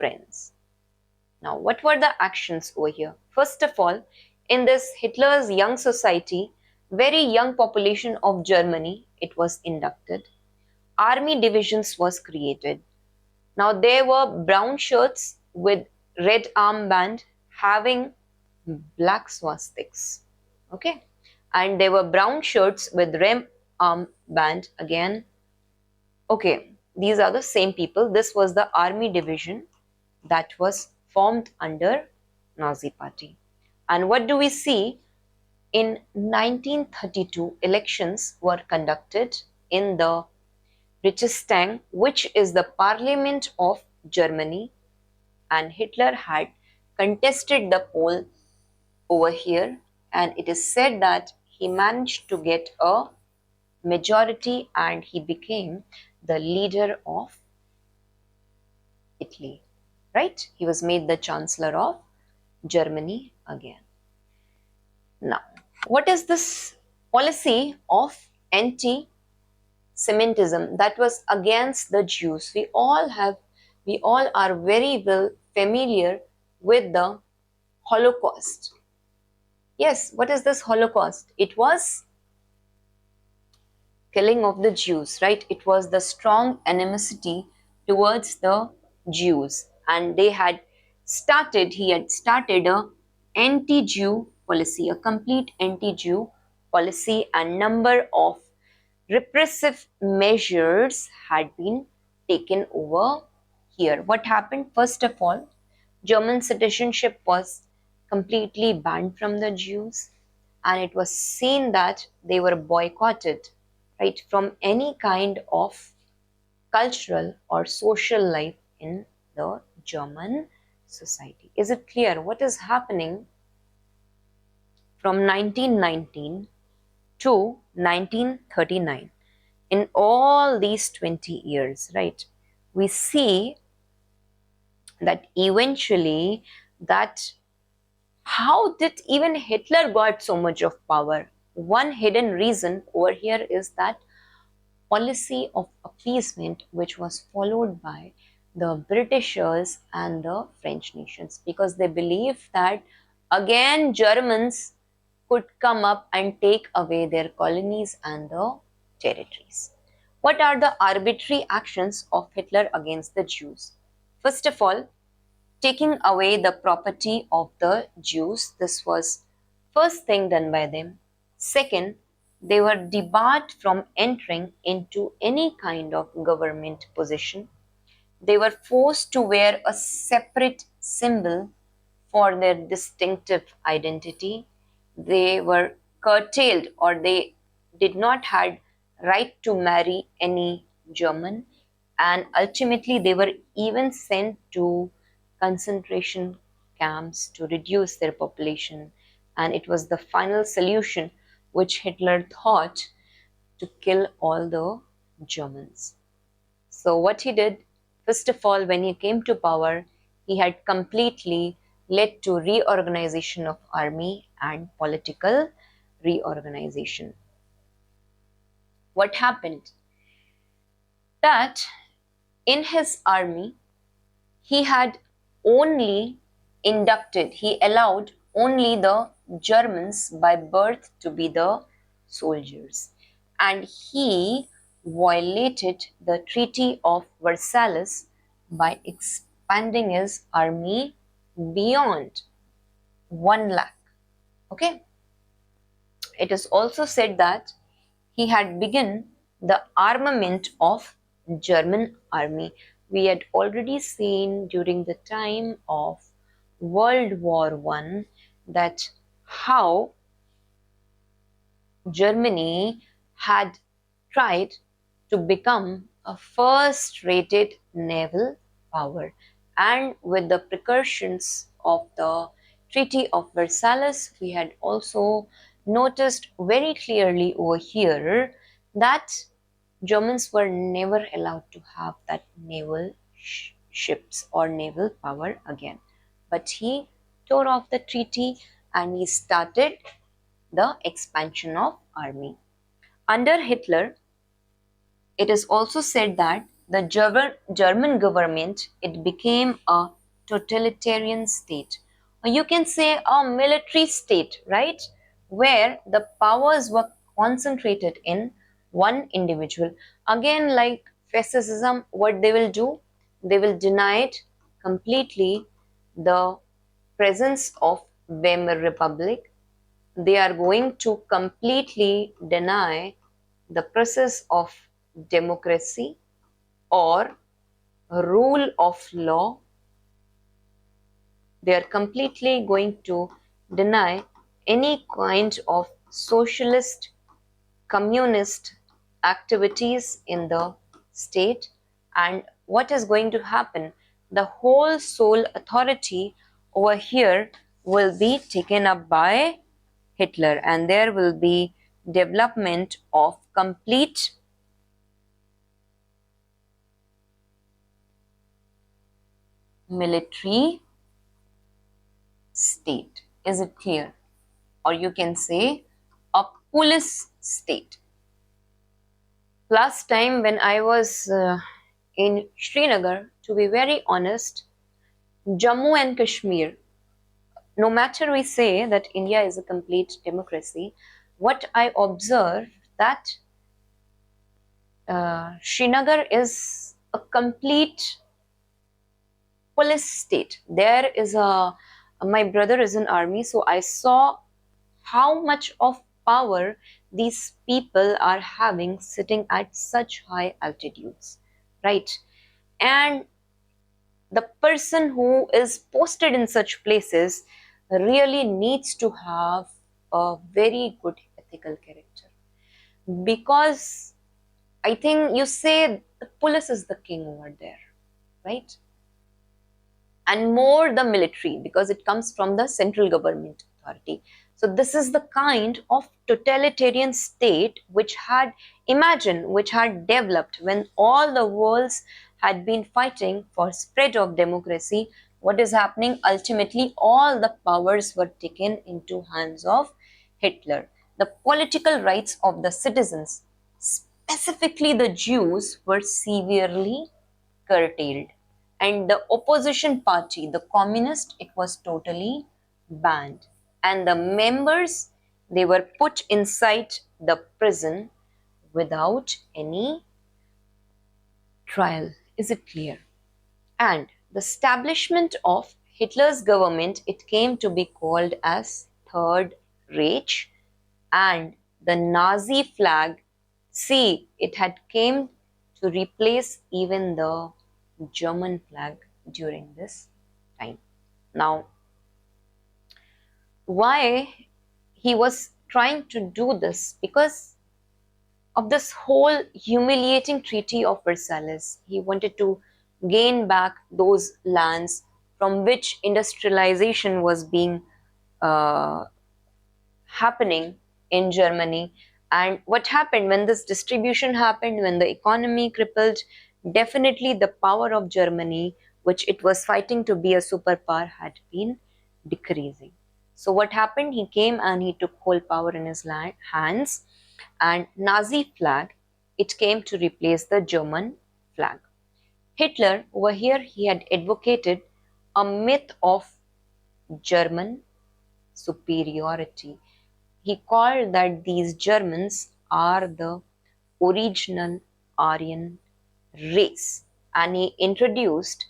prince. Now, what were the actions over here? First of all, in this Hitler's young society, very young population of Germany, it was inducted. Army divisions was created. Now, there were brown shirts with red armband having black swastikas. Okay. And there were brown shirts with red armband again. Okay. These are the same people. This was the army division that was formed under Nazi Party. And what do we see? In 1932, elections were conducted in the Reichstag, which is the parliament of Germany, and Hitler had contested the poll over here, and it is said that he managed to get a majority and he became the leader of Italy, right? He was made the chancellor of Germany again. Now, what is this policy of anti-Semitism that was against the Jews? We all are very well familiar with the Holocaust. Yes, what is this Holocaust? It was killing of the Jews, right? It was the strong animosity towards the Jews, and he had started a anti-Jew policy, a complete anti-Jew policy, and number of repressive measures had been taken over here. What happened? First of all, German citizenship was completely banned from the Jews, and it was seen that they were boycotted, right, from any kind of cultural or social life in the German society. Is it clear what is happening from 1919 to 1939? In all these 20 years, right, we see that eventually that how did even Hitler got so much of power? One hidden reason over here is that policy of appeasement which was followed by the Britishers and the French nations, because they believed that again Germans could come up and take away their colonies and the territories. What are the arbitrary actions of Hitler against the Jews? First of all, taking away the property of the Jews. This was first thing done by them. Second, they were debarred from entering into any kind of government position. They were forced to wear a separate symbol for their distinctive identity. They were curtailed, or they did not had right to marry any German, and ultimately they were even sent to concentration camps to reduce their population, and it was the final solution which Hitler thought to kill all the Germans. So what he did, first of all, when he came to power, he had completely led to reorganization of army and political reorganization. What happened? That in his army, he had only he allowed only the Germans by birth to be the soldiers. And he violated the Treaty of Versailles by expanding his army beyond 1 lakh. Okay. It is also said that he had begun the armament of German army. We had already seen during the time of World War I that how Germany had tried to become a first-rated naval power, and with the precautions of the Treaty of Versailles, we had also noticed very clearly over here that Germans were never allowed to have that naval ships or naval power again. But he tore off the treaty and he started the expansion of army. Under Hitler, it is also said that the German government, it became a totalitarian state. Or you can say a military state, right? Where the powers were concentrated in one individual. Again, like fascism, what they will do? They will deny it completely the presence of Weimar Republic. They are going to completely deny the process of democracy or rule of law. They are completely going to deny any kind of socialist, communist activities in the state. And what is going to happen? The whole sole authority over here will be taken up by Hitler, and there will be development of complete military state. Is it clear? Or you can say a police state. Last time when I was in Srinagar, to be very honest, Jammu and Kashmir, no matter we say that India is a complete democracy, what I observe that Srinagar is a complete police state. There is a, my brother is in army, so I saw how much of power these people are having sitting at such high altitudes, right? And the person who is posted in such places really needs to have a very good ethical character, because I think you say the police is the king over there, right? And more the military, because it comes from the central government authority. So this is the kind of totalitarian state which had imagined, which had developed when all the worlds had been fighting for spread of democracy. What is happening? Ultimately, all the powers were taken into hands of Hitler. The political rights of the citizens, specifically the Jews, were severely curtailed, and the opposition party, the communist, it was totally banned, and the members, they were put inside the prison without any trial. Is it clear? And the establishment of Hitler's government, it came to be called as Third Reich, and the Nazi flag, see, it had came to replace even the German flag during this time. Now, why he was trying to do this? Because of this whole humiliating Treaty of Versailles. He wanted to gain back those lands from which industrialization was being uh, happening in Germany. And what happened when this distribution happened, when the economy crippled, definitely the power of Germany, which it was fighting to be a superpower, had been decreasing. So what happened? He came and he took whole power in his hands, and Nazi flag, it came to replace the German flag. Hitler, over here, he had advocated a myth of German superiority. He called that these Germans are the original Aryan race, and he introduced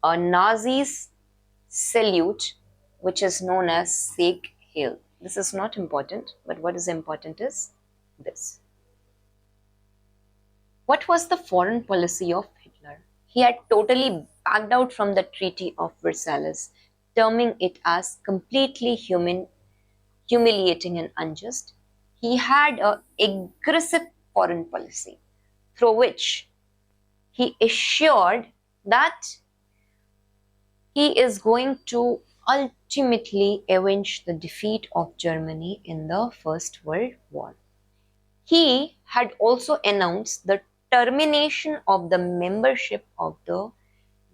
a Nazi's salute which is known as Sieg Heil. This is not important, but what is important is this. What was the foreign policy of Hitler? He had totally backed out from the Treaty of Versailles, terming it as completely humiliating and unjust. He had an aggressive foreign policy through which he assured that he is going to ultimately avenge the defeat of Germany in the First World War. He had also announced the termination of the membership of the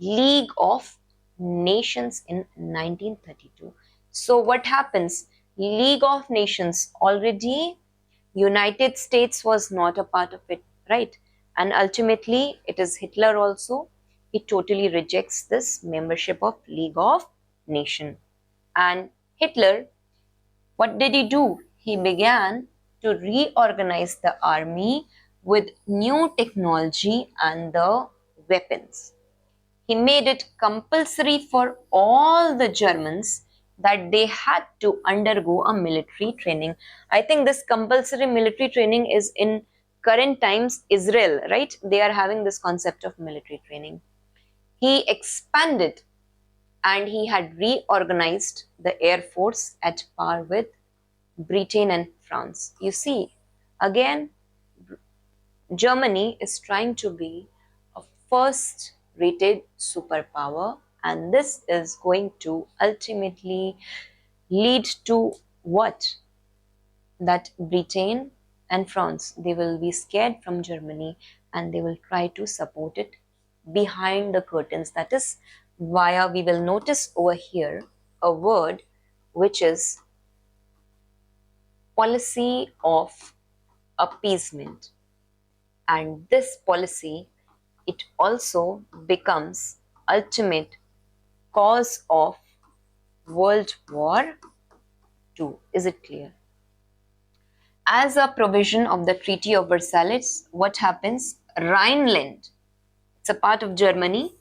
League of Nations in 1932. So what happens? League of Nations, already United States was not a part of it, right? And ultimately, it is Hitler also. He totally rejects this membership of League of Nations. And Hitler, what did he do? He began to reorganize the army with new technology and the weapons. He made it compulsory for all the Germans that they had to undergo a military training. I think this compulsory military training is in current times Israel, right? They are having this concept of military training. He expanded and he had reorganized the air force at par with Britain and France. You see, again, Germany is trying to be a first rated superpower, and this is going to ultimately lead to what? That Britain and France, they will be scared from Germany and they will try to support it behind the curtains. That is why we will notice over here a word which is policy of appeasement. And this policy, it also becomes ultimate cause of World War II. Is it clear? As a provision of the Treaty of Versailles, what happens? Rhineland, it's a part of Germany.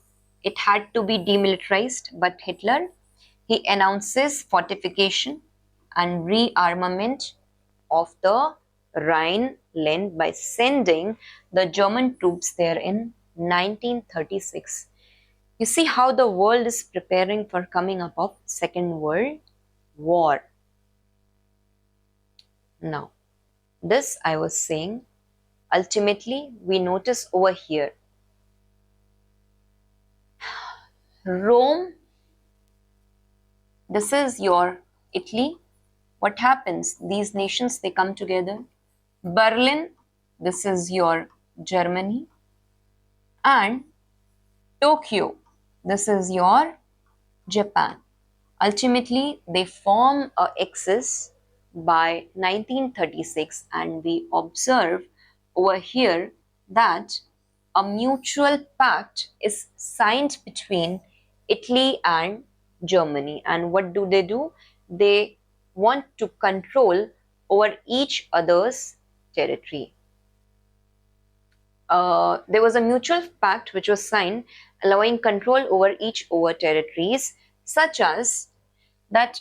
It had to be demilitarized, but Hitler, he announces fortification and rearmament of the Rhineland by sending the German troops there in 1936. You see how the world is preparing for coming up of Second World War. Now, this I was saying, ultimately we notice over here, Rome, this is your Italy. What happens? These nations, they come together. Berlin, this is your Germany. And Tokyo, this is your Japan. Ultimately, they form a axis by 1936, and we observe over here that a mutual pact is signed between Italy and Germany. And what do? They want to control over each other's territory. There was a mutual pact which was signed allowing control over each over territories, such as that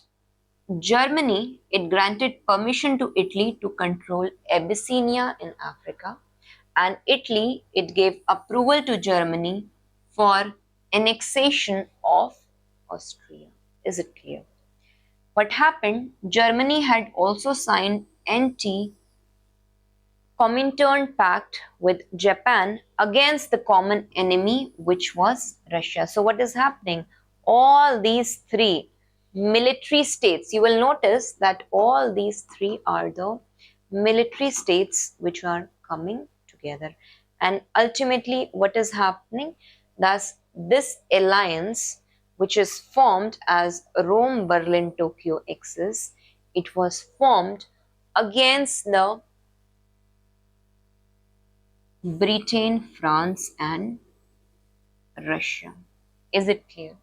Germany, it granted permission to Italy to control Abyssinia in Africa, and Italy, it gave approval to Germany for annexation of Austria. Is it clear? What happened? Germany had also signed Comintern Pact with Japan against the common enemy, which was Russia. So what is happening? All these three military states, you will notice that all these three are the military states which are coming together. And ultimately, what is happening? Thus, this alliance, which is formed as Rome, Berlin, Tokyo axis, it was formed against the Britain, France, and Russia. Is it clear?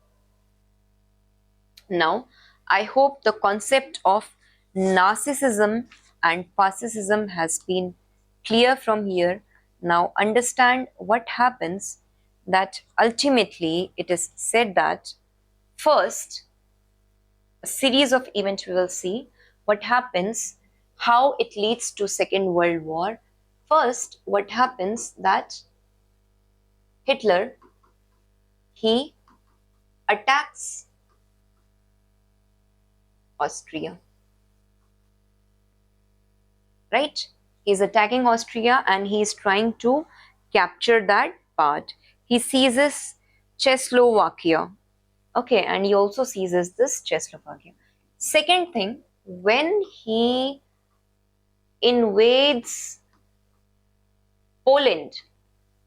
Now, I hope the concept of narcissism and fascism has been clear from here. Now, understand what happens, that ultimately it is said that first, a series of events we will see what happens, how it leads to Second World War. First, what happens that Hitler, he attacks Austria, right? He's attacking Austria and he's trying to capture that part. He seizes Czechoslovakia, okay, and he also seizes this Czechoslovakia. Second thing, when he invades Poland,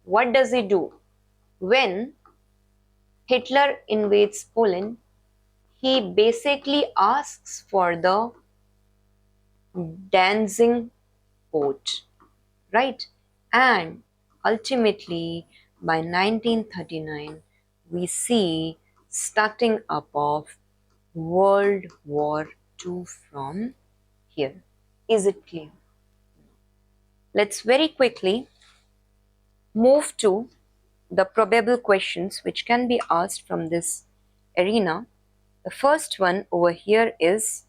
what does he do? When Hitler invades Poland, he basically asks for the Danzig port, right? And ultimately by 1939 we see starting up of World War II from here. Is it clear? Let's very quickly move to the probable questions which can be asked from this arena. The first one over here is,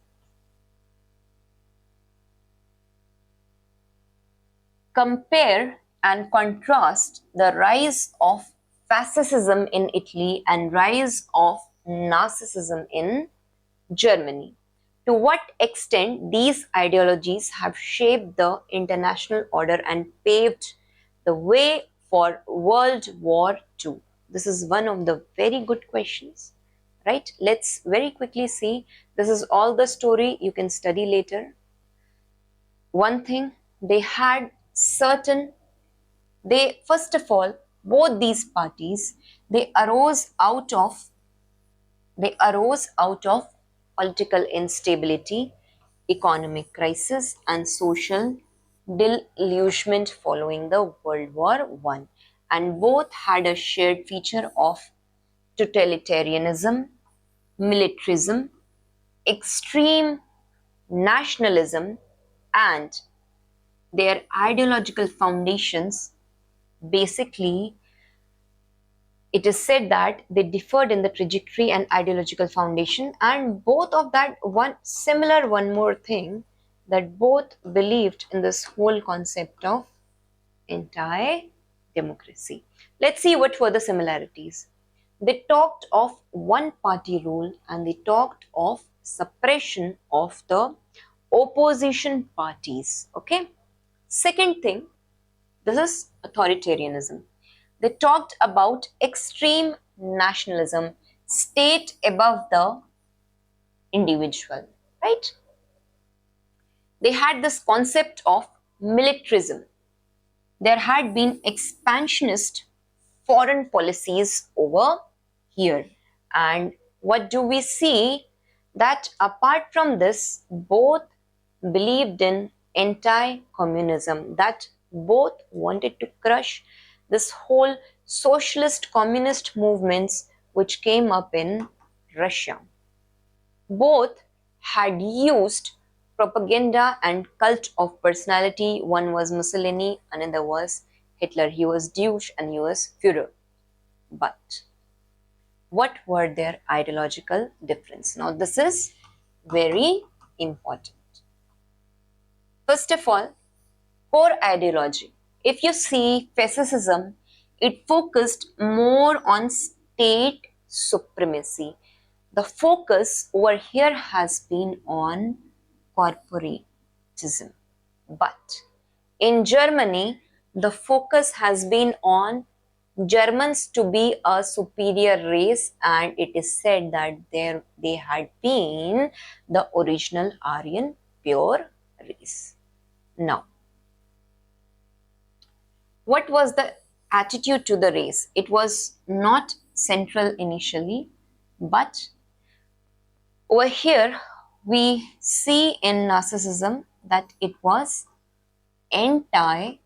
compare and contrast the rise of fascism in Italy and rise of narcissism in Germany. To what extent these ideologies have shaped the international order and paved the way for World War II? This is one of the very good questions, right? Let's very quickly see. This is all the story, you can study later. One thing, they had certain, they first of all, both these parties, they arose out of political instability, economic crisis, and social delusionment following the World War I. And both had a shared feature of totalitarianism, militarism, extreme nationalism, and their ideological foundations. Basically, it is said that they differed in the trajectory and ideological foundation, and both of that one more thing, that both believed in this whole concept of anti-democracy. Let's see what were the similarities. They talked of one party rule and they talked of suppression of the opposition parties. Okay. Second thing, this is authoritarianism. They talked about extreme nationalism, state above the individual, right? They had this concept of militarism. There had been expansionist foreign policies over here. And what do we see? That apart from this, both believed in anti-communism, that both wanted to crush this whole socialist communist movements which came up in Russia. Both had used propaganda and cult of personality. One was Mussolini, another was Hitler. He was Deutsch and he was Führer. But what were their ideological difference? Now this is very important. First of all, core ideology. If you see fascism, it focused more on state supremacy. The focus over here has been on corporatism. But in Germany, the focus has been on Germans to be a superior race, and it is said that they had been the original Aryan pure race. Now, what was the attitude to the race? It was not central initially, but over here we see in narcissism that it was anti-Jews.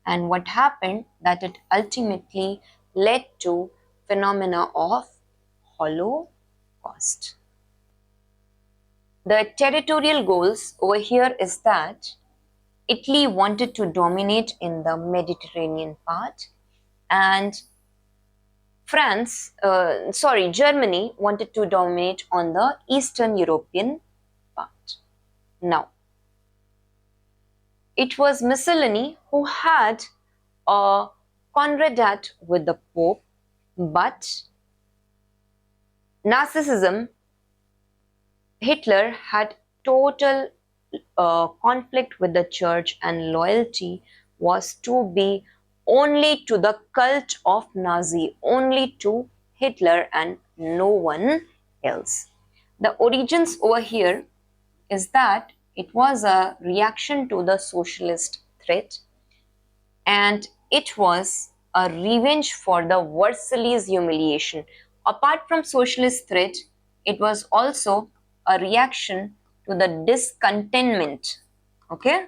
And what happened, that it ultimately led to phenomena of Holocaust. The territorial goals over here is that Italy wanted to dominate in the Mediterranean part, and Germany wanted to dominate on the Eastern European part. Now, it was Mussolini who had a concordat with the Pope, but narcissism, Hitler had total conflict with the church, and loyalty was to be only to the cult of Nazi, only to Hitler and no one else. The origins over here is that it was a reaction to the socialist threat, and it was a revenge for the Versailles humiliation. Apart from socialist threat, it was also a reaction to the discontentment. Okay?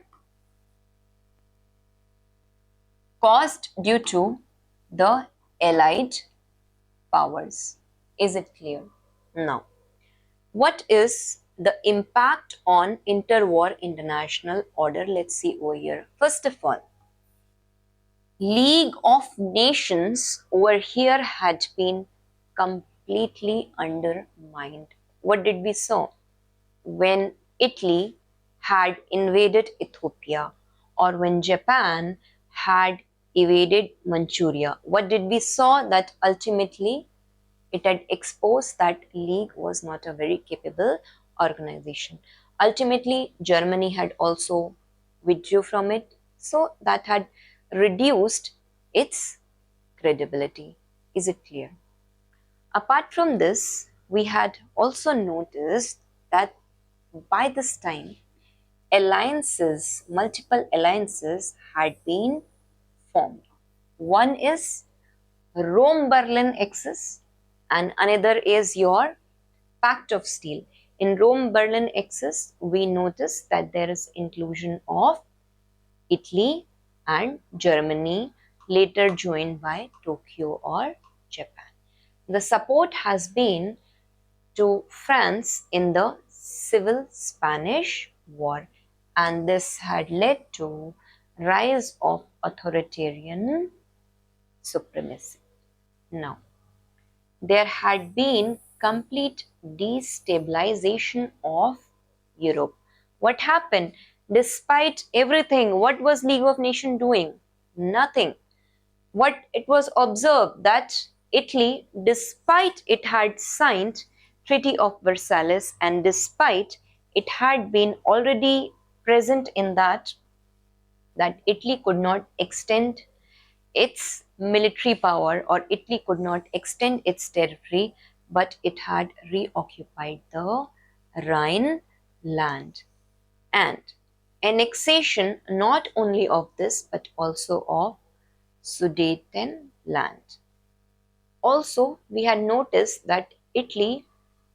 caused due to the Allied powers. Is it clear? Now, what is the impact on interwar international order? Let's see over here. First of all, League of Nations over here had been completely undermined. What did we saw? When Italy had invaded Ethiopia or when Japan had invaded Manchuria, what did we saw? That ultimately it had exposed that League was not a very capable organization. Ultimately, Germany had also withdrew from it, so that had reduced its credibility. Is it clear? Apart from this, we had also noticed that by this time, alliances, multiple alliances had been formed. One is Rome-Berlin Axis and another is your Pact of Steel. In Rome-Berlin Axis, we notice that there is inclusion of Italy and Germany, later joined by Tokyo or Japan. The support has been to France in the civil Spanish War, and this had led to rise of authoritarian supremacy. Now, there had been complete destabilization of Europe. What happened? Despite everything, what was League of Nations doing? Nothing. What it was observed that Italy, despite it had signed Treaty of Versailles and despite it had been already present in that Italy could not extend its military power or Italy could not extend its territory, but it had reoccupied the Rhine land and annexation not only of this but also of Sudetenland. Also, we had noticed that Italy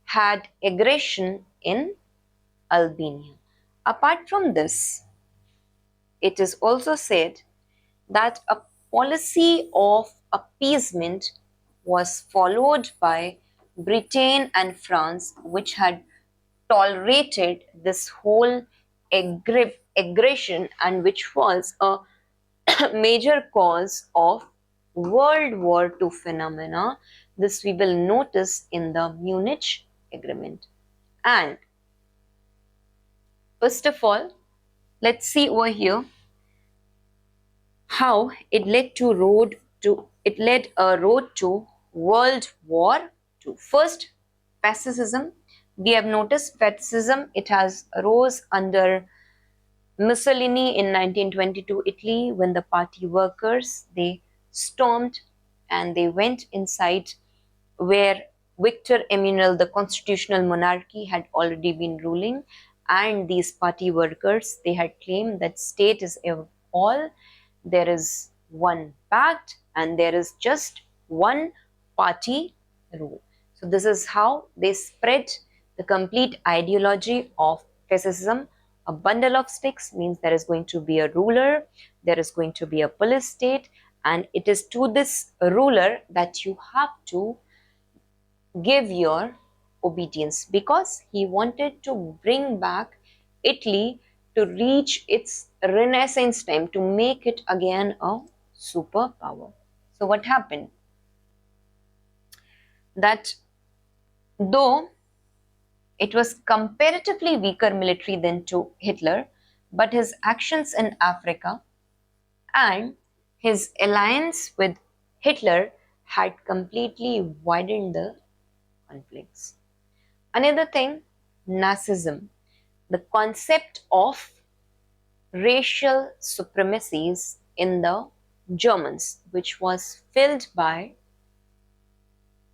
had aggression in Albania. Apart from this, it is also said that a policy of appeasement was followed by Britain and France, which had tolerated this whole aggression and which was a major cause of World War II phenomena. This we will notice in the Munich Agreement. And first of all, let's see over here how it led a road to World War II. First, fascism. We have noticed fascism. It has arose under Mussolini in 1922 Italy when the party workers they stormed and they went inside where Victor Emmanuel, the constitutional monarchy, had already been ruling, and these party workers they had claimed that state is all, there is one pact, and there is just one party rule. So this is how they spread the complete ideology of fascism. A bundle of sticks means there is going to be a ruler, there is going to be a police state, and it is to this ruler that you have to give your obedience because he wanted to bring back Italy to reach its Renaissance time, to make it again a superpower. So, what happened? That though it was comparatively weaker military than to Hitler, but his actions in Africa and his alliance with Hitler had completely widened the conflicts. Another thing, Nazism, the concept of racial supremacies in the Germans, which was filled by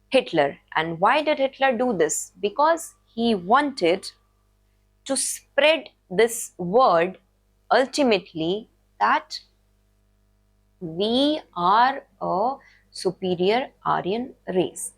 Hitler. And why did Hitler do this? Because he wanted to spread this word ultimately that we are a superior Aryan race.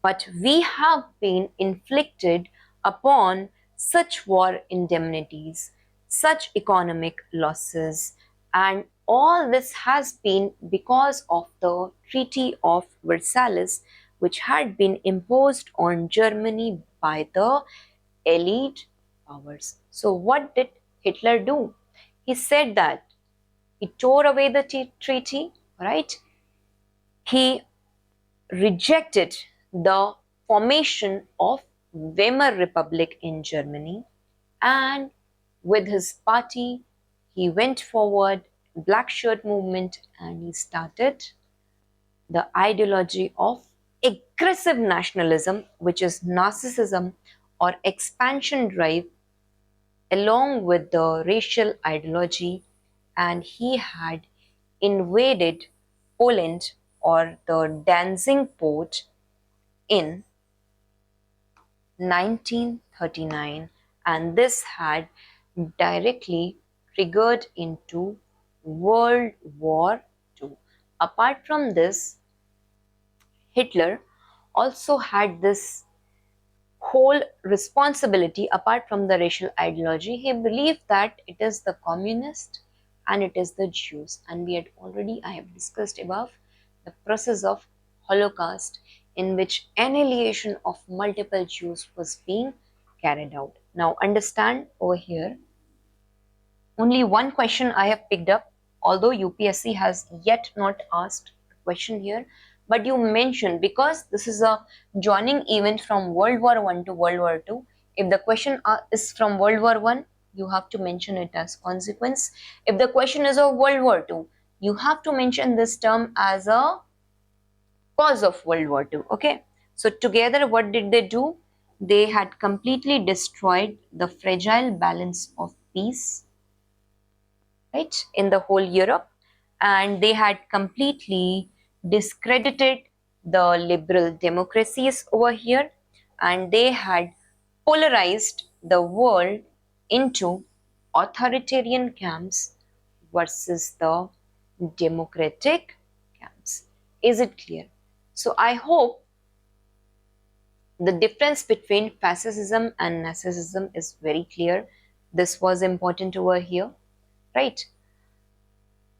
But we have been inflicted upon such war indemnities, such economic losses, and all this has been because of the Treaty of Versailles, which had been imposed on Germany by the Allied powers. So, what did Hitler do? He said that he tore away the treaty, right? He rejected the formation of Weimar Republic in Germany, and with his party he went forward, black shirt movement, and he started the ideology of aggressive nationalism, which is narcissism or expansion drive, along with the racial ideology. And he had invaded Poland or the Danzig port in 1939, and this had directly triggered into World War II. Apart from this, Hitler also had this whole responsibility. Apart from the racial ideology, he believed that it is the communist and it is the Jews, and we had already, I have discussed above, the process of Holocaust, in which annihilation of multiple Jews was being carried out. Now understand, over here only one question I have picked up, although UPSC has yet not asked a question here, but you mentioned, because this is a joining event from World War I to World War II, if the question is from World War I, you have to mention it as consequence. If the question is of World War II, you have to mention this term as a cause of World War II. Okay, so together what did they do? They had completely destroyed the fragile balance of peace, right, in the whole Europe, and they had completely discredited the liberal democracies over here, and they had polarized the world into authoritarian camps versus the democratic camps. Is it clear? So I hope the difference between fascism and Nazism is very clear. This was important over here, right?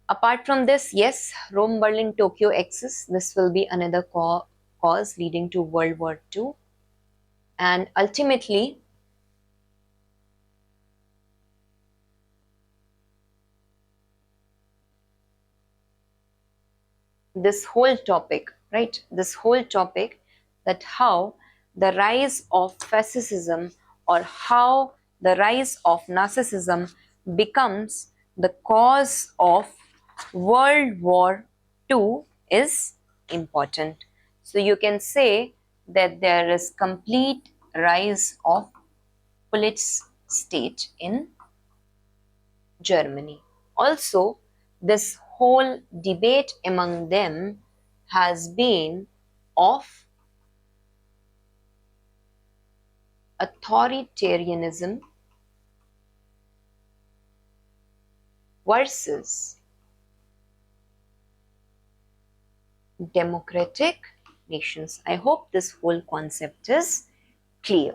Apart from this, yes, Rome, Berlin, Tokyo exists. This will be another cause leading to World War II. And ultimately, this whole topic, right? This whole topic, that how the rise of fascism or how the rise of narcissism becomes the cause of World War II is important. So you can say that there is complete rise of police state in Germany. Also, this whole debate among them has been of authoritarianism versus democratic nations. I hope this whole concept is clear.